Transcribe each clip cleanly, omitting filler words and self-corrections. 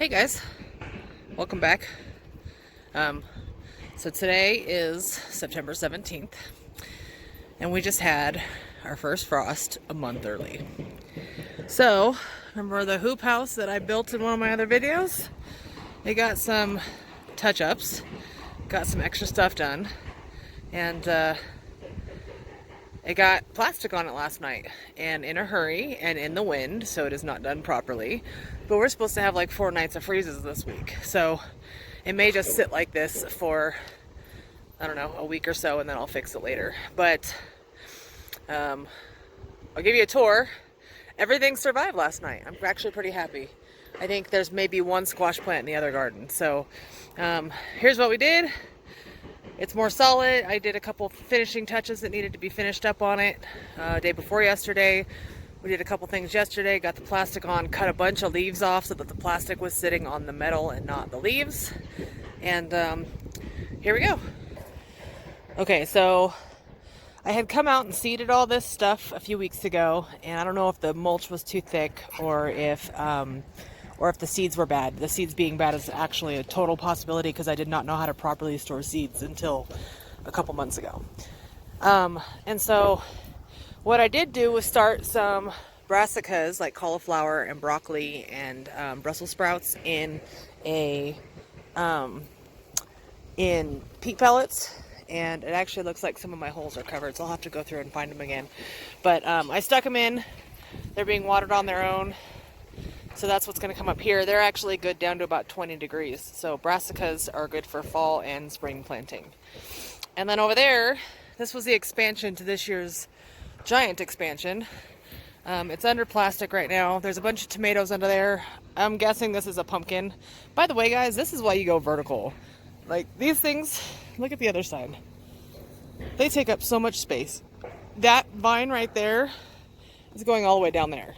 Hey guys, welcome back. So today is September 17th, and we just had our first frost a month early. So, remember the hoop house that I built in one of my other videos? It got some touch-ups, got some extra stuff done, and it got plastic on it last night, and in a hurry and in the wind, so it is not done properly. But we're supposed to have like 4 nights of freezes this week, so it may just sit like this for, I don't know, a week or so, and then I'll fix it later. But I'll give you a tour. Everything survived last night. I'm actually pretty happy. I think there's maybe one squash plant in the other garden. So here's what we did. It's more solid. I did a couple finishing touches that needed to be finished up on it day before yesterday. We did a couple things yesterday, got the plastic on, cut a bunch of leaves off so that the plastic was sitting on the metal and not the leaves. And here we go. Okay, so I had come out and seeded all this stuff a few weeks ago, and I don't know if the mulch was too thick or if the seeds were bad. The seeds being bad is actually a total possibility because I did not know how to properly store seeds until a couple months ago. And so what I did do was start some brassicas like cauliflower and broccoli and Brussels sprouts in peat pellets. And it actually looks like some of my holes are covered, so I'll have to go through and find them again. But I stuck them in. They're being watered on their own. So that's what's going to come up here. They're actually good down to about 20 degrees. So brassicas are good for fall and spring planting. And then over there, this was the expansion to this year's giant expansion. It's under plastic right now. There's a bunch of tomatoes under there. I'm guessing this is a pumpkin. By the way, guys, this is why you go vertical. Like these things, look at the other side. They take up so much space. That vine right there is going all the way down there.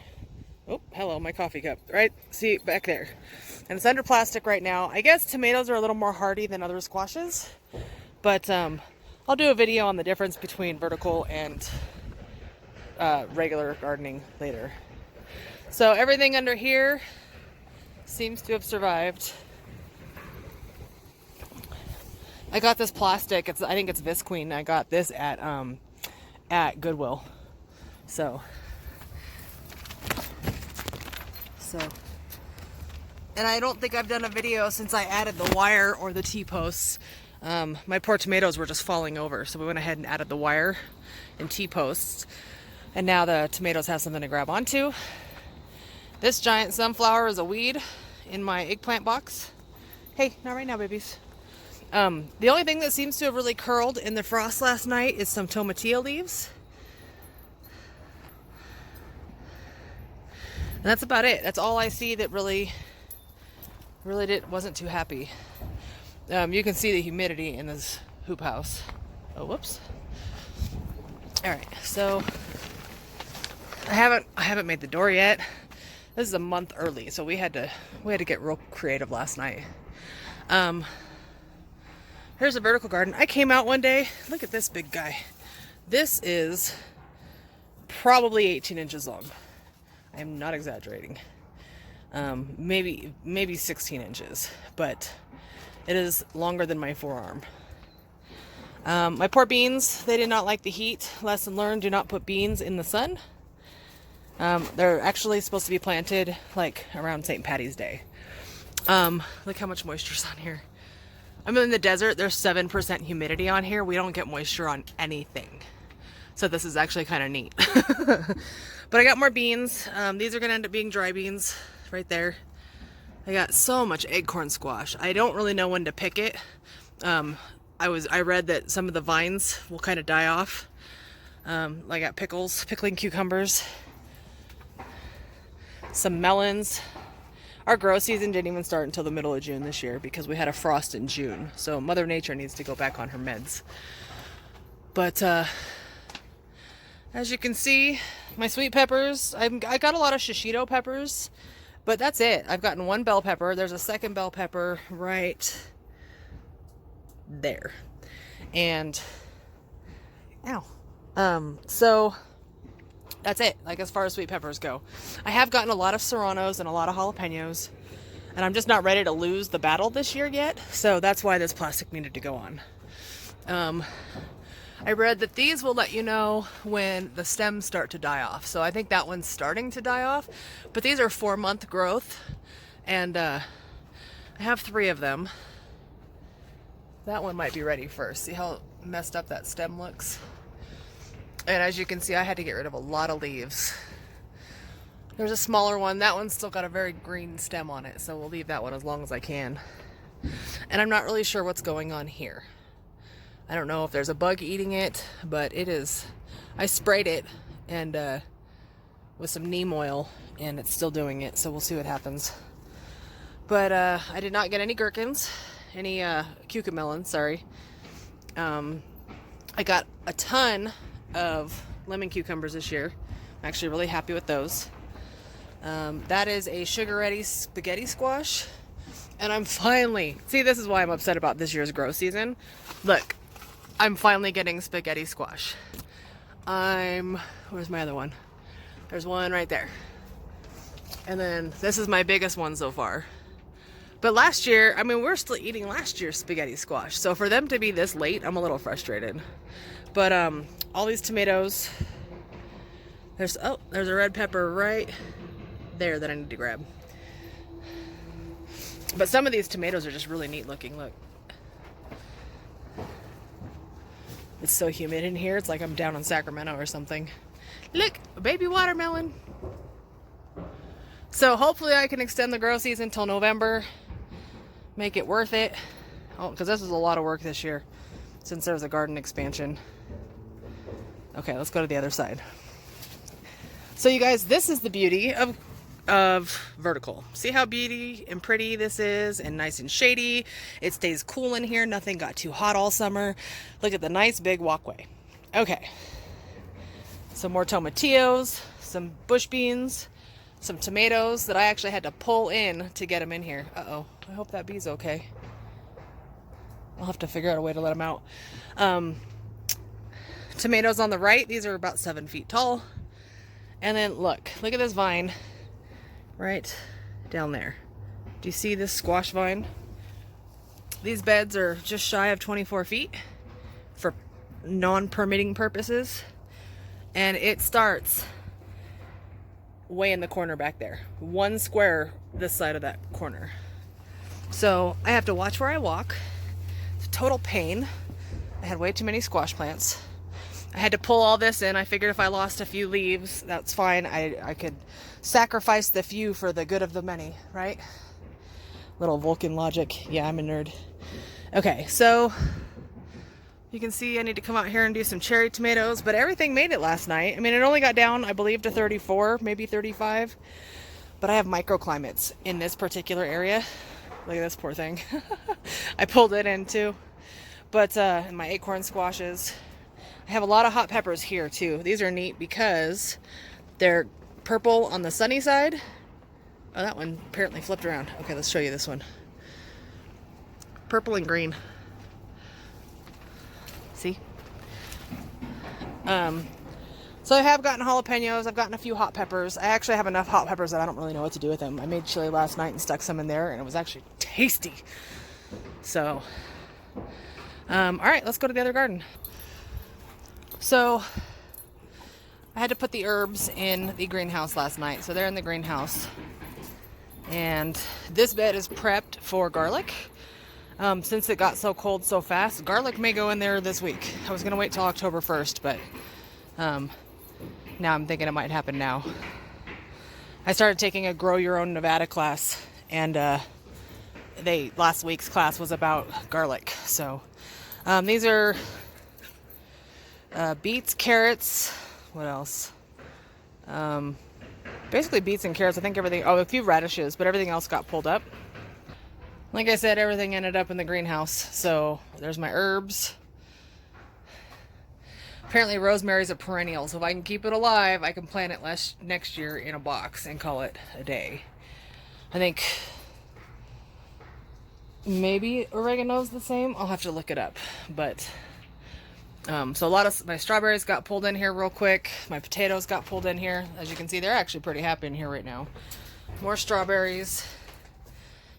Oh, hello, my coffee cup. Right, see, back there. And it's under plastic right now. I guess tomatoes are a little more hardy than other squashes. But I'll do a video on the difference between vertical and regular gardening later. So everything under here seems to have survived. I got this plastic. I think it's Visqueen. I got this at Goodwill. So, and I don't think I've done a video since I added the wire or the T-posts. My poor tomatoes were just falling over, so we went ahead and added the wire and T-posts. And now the tomatoes have something to grab onto. This giant sunflower is a weed in my eggplant box. Hey, not right now, babies. The only thing that seems to have really curled in the frost last night is some tomatillo leaves. And that's about it. That's all I see that really wasn't too happy. You can see the humidity in this hoop house. Oh, whoops. All right, so I haven't made the door yet. This is a month early, so we had to get real creative last night. Here's a vertical garden. I came out one day. Look at this big guy. This is probably 18 inches long. I am not exaggerating. Maybe 16 inches, but it is longer than my forearm. My poor beans, they did not like the heat. Lesson learned, do not put beans in the sun. They're actually supposed to be planted like around St. Patty's Day. Look how much moisture's on here. I'm in the desert. There's 7% humidity on here. We don't get moisture on anything. So this is actually kind of neat. But I got more beans. These are going to end up being dry beans right there. I got so much acorn squash. I don't really know when to pick it. I read that some of the vines will kind of die off. I got pickling cucumbers, some melons. Our grow season didn't even start until the middle of June this year because we had a frost in June. So Mother Nature needs to go back on her meds. But as you can see, my sweet peppers, I got a lot of shishito peppers, but that's it. I've gotten one bell pepper. There's a second bell pepper right there. And, so that's it, like as far as sweet peppers go. I have gotten a lot of serranos and a lot of jalapenos. And I'm just not ready to lose the battle this year yet. So that's why this plastic needed to go on. I read that these will let you know when the stems start to die off. So I think that one's starting to die off. But these are 4-month growth. And I have 3 of them. That one might be ready first. See how messed up that stem looks? And as you can see, I had to get rid of a lot of leaves. There's a smaller one. That one's still got a very green stem on it. So we'll leave that one as long as I can. And I'm not really sure what's going on here. I don't know if there's a bug eating it, but it is. I sprayed it and with some neem oil, and it's still doing it. So we'll see what happens. But I did not get any gherkins, any cucamelons. Sorry. I got a ton of lemon cucumbers this year. I'm actually really happy with those. That is a sugar-ready spaghetti squash, and I'm finally. See, this is why I'm upset about this year's grow season. Look. I'm finally getting spaghetti squash. Where's my other one? There's one right there. And then this is my biggest one so far. But last year, I mean, we're still eating last year's spaghetti squash. So for them to be this late, I'm a little frustrated. But all these tomatoes, there's a red pepper right there that I need to grab. But some of these tomatoes are just really neat looking. Look. It's so humid in here. It's like I'm down in Sacramento or something. Look, a baby watermelon. So hopefully I can extend the grow season till November. Make it worth it. Oh, because this is a lot of work this year since there's a garden expansion. Okay, let's go to the other side. So you guys, this is the beauty of vertical. See how beauty and pretty this is, and nice and shady. It stays cool in here. Nothing got too hot all summer. Look at the nice big walkway. Okay, some more tomatillos, some bush beans, some tomatoes that I actually had to pull in to get them in here. Uh-oh, I hope that bee's okay. I'll have to figure out a way to let them out. Tomatoes on the right, these are about 7 feet tall. And then look at this vine right down there. Do you see this squash vine? These beds are just shy of 24 feet for non-permitting purposes. And it starts way in the corner back there. 1 square this side of that corner. So I have to watch where I walk. It's a total pain. I had way too many squash plants. I had to pull all this in. I figured if I lost a few leaves, that's fine. I could sacrifice the few for the good of the many, right? Little Vulcan logic. Yeah, I'm a nerd. Okay, so you can see I need to come out here and do some cherry tomatoes, but everything made it last night. I mean, it only got down, I believe, to 34, maybe 35. But I have microclimates in this particular area. Look at this poor thing. I pulled it in too. But my acorn squashes. I have a lot of hot peppers here too. These are neat because they're purple on the sunny side. Oh, that one apparently flipped around. Okay, let's show you this one. Purple and green. See? So I have gotten jalapenos. I've gotten a few hot peppers. I actually have enough hot peppers that I don't really know what to do with them. I made chili last night and stuck some in there, and it was actually tasty. So, all right, let's go to the other garden. So I had to put the herbs in the greenhouse last night. So they're in the greenhouse. And this bed is prepped for garlic. Since it got so cold so fast, garlic may go in there this week. I was going to wait till October 1st, but now I'm thinking it might happen now. I started taking a Grow Your Own Nevada class, and last week's class was about garlic. So these are beets, carrots, what else? Basically beets and carrots. I think everything, a few radishes, but everything else got pulled up. Like I said, everything ended up in the greenhouse. So there's my herbs. Apparently rosemary's a perennial, so if I can keep it alive, I can plant it next year in a box and call it a day. I think maybe oregano's the same. I'll have to look it up, but so a lot of my strawberries got pulled in here real quick. My potatoes got pulled in here. As you can see, they're actually pretty happy in here right now. More strawberries.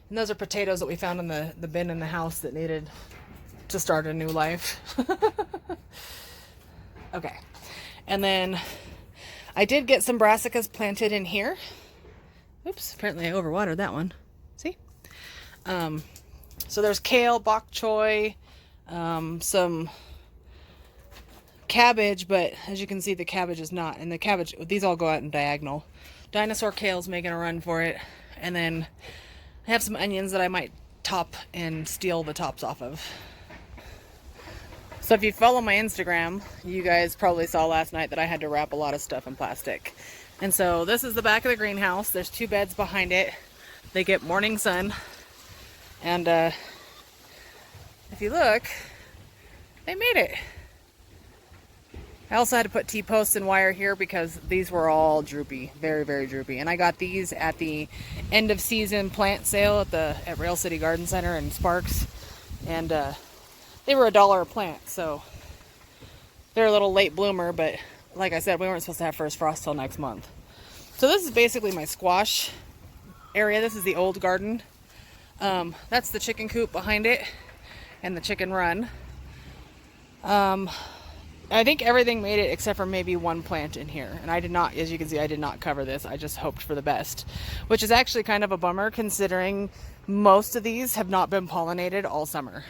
And those are potatoes that we found in the bin in the house that needed to start a new life. Okay. And then I did get some brassicas planted in here. Oops, apparently I overwatered that one. See? So there's kale, bok choy, some cabbage, but as you can see, the cabbage is not. And the cabbage, these all go out in diagonal. Dinosaur kale's making a run for it. And then I have some onions that I might top and steal the tops off of. So if you follow my Instagram, you guys probably saw last night that I had to wrap a lot of stuff in plastic. And so this is the back of the greenhouse. There's 2 beds behind it. They get morning sun. And if you look, they made it. I also had to put T-posts and wire here because these were all droopy, very, very droopy. And I got these at the end of season plant sale at Rail City Garden Center in Sparks. And they were $1 a plant, so they're a little late bloomer, but like I said, we weren't supposed to have first frost till next month. So this is basically my squash area. This is the old garden. That's the chicken coop behind it and the chicken run. I think everything made it except for maybe one plant in here. And I did not, as you can see, I did not cover this. I just hoped for the best, which is actually kind of a bummer considering most of these have not been pollinated all summer.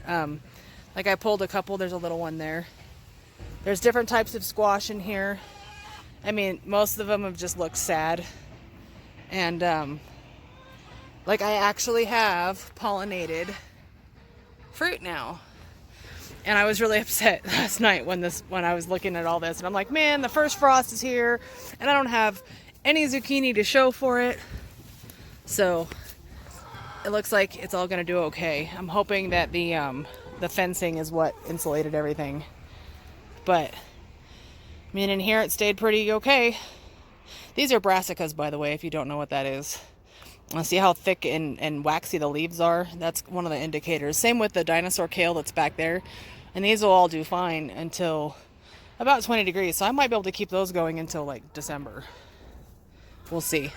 Like I pulled a couple, there's a little one there. There's different types of squash in here. I mean, most of them have just looked sad. And like I actually have pollinated fruit now. And I was really upset last night when I was looking at all this. And I'm like, man, the first frost is here. And I don't have any zucchini to show for it. So it looks like it's all going to do okay. I'm hoping that the fencing is what insulated everything. But, I mean, in here it stayed pretty okay. These are brassicas, by the way, if you don't know what that is. See how thick and waxy the leaves are? That's one of the indicators. Same with the dinosaur kale that's back there. And these will all do fine until about 20 degrees. So I might be able to keep those going until like December. We'll see.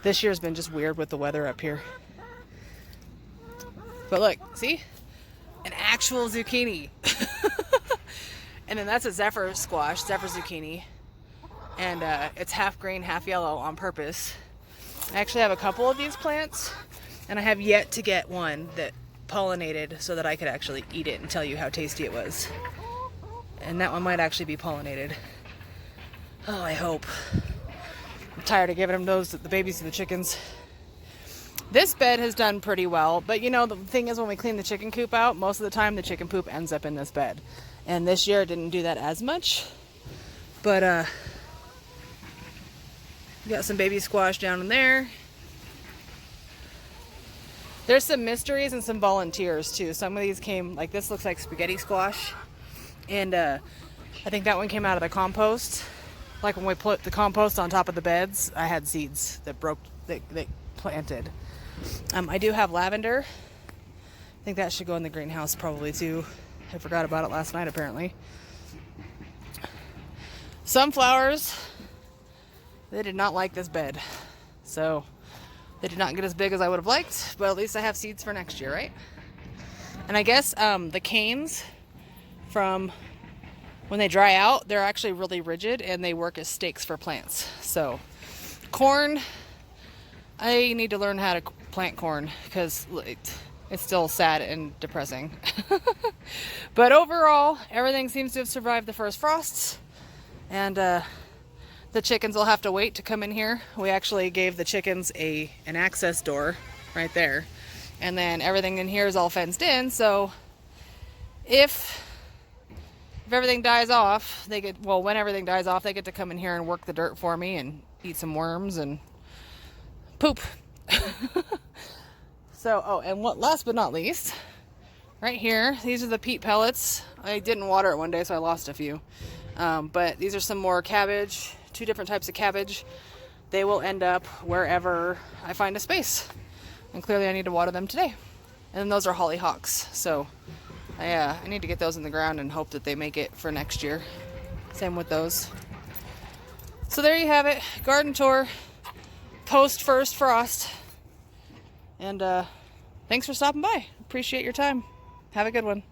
This year's been just weird with the weather up here. But look, see? An actual zucchini. And then that's a Zephyr squash, Zephyr zucchini. And it's half green, half yellow on purpose. I actually have a couple of these plants, and I have yet to get one that pollinated so that I could actually eat it and tell you how tasty it was. And that one might actually be pollinated. Oh, I hope. I'm tired of giving them the babies to the chickens. This bed has done pretty well, but you know, the thing is when we clean the chicken coop out, most of the time the chicken poop ends up in this bed. And this year it didn't do that as much. But we got some baby squash down in there. There's some mysteries and some volunteers too. Some of these came, like this looks like spaghetti squash. And I think that one came out of the compost. Like when we put the compost on top of the beds, I had seeds that planted. I do have lavender. I think that should go in the greenhouse probably too. I forgot about it last night apparently. Sunflowers. They did not like this bed. So they did not get as big as I would have liked, but at least I have seeds for next year, right? And I guess the canes from when they dry out, they're actually really rigid and they work as stakes for plants. So corn, I need to learn how to plant corn because it's still sad and depressing. But overall, everything seems to have survived the first frosts. And the chickens will have to wait to come in here. We actually gave the chickens an access door right there. And then everything in here is all fenced in. So if everything dies off, when everything dies off, they get to come in here and work the dirt for me and eat some worms and poop. So, and last but not least, right here, these are the peat pellets. I didn't water it one day, so I lost a few. But these are some more cabbage, 2 different types of cabbage. They will end up wherever I find a space. And clearly I need to water them today. And then those are hollyhocks. So I need to get those in the ground and hope that they make it for next year. Same with those. So there you have it. Garden tour post first frost. And thanks for stopping by. Appreciate your time. Have a good one.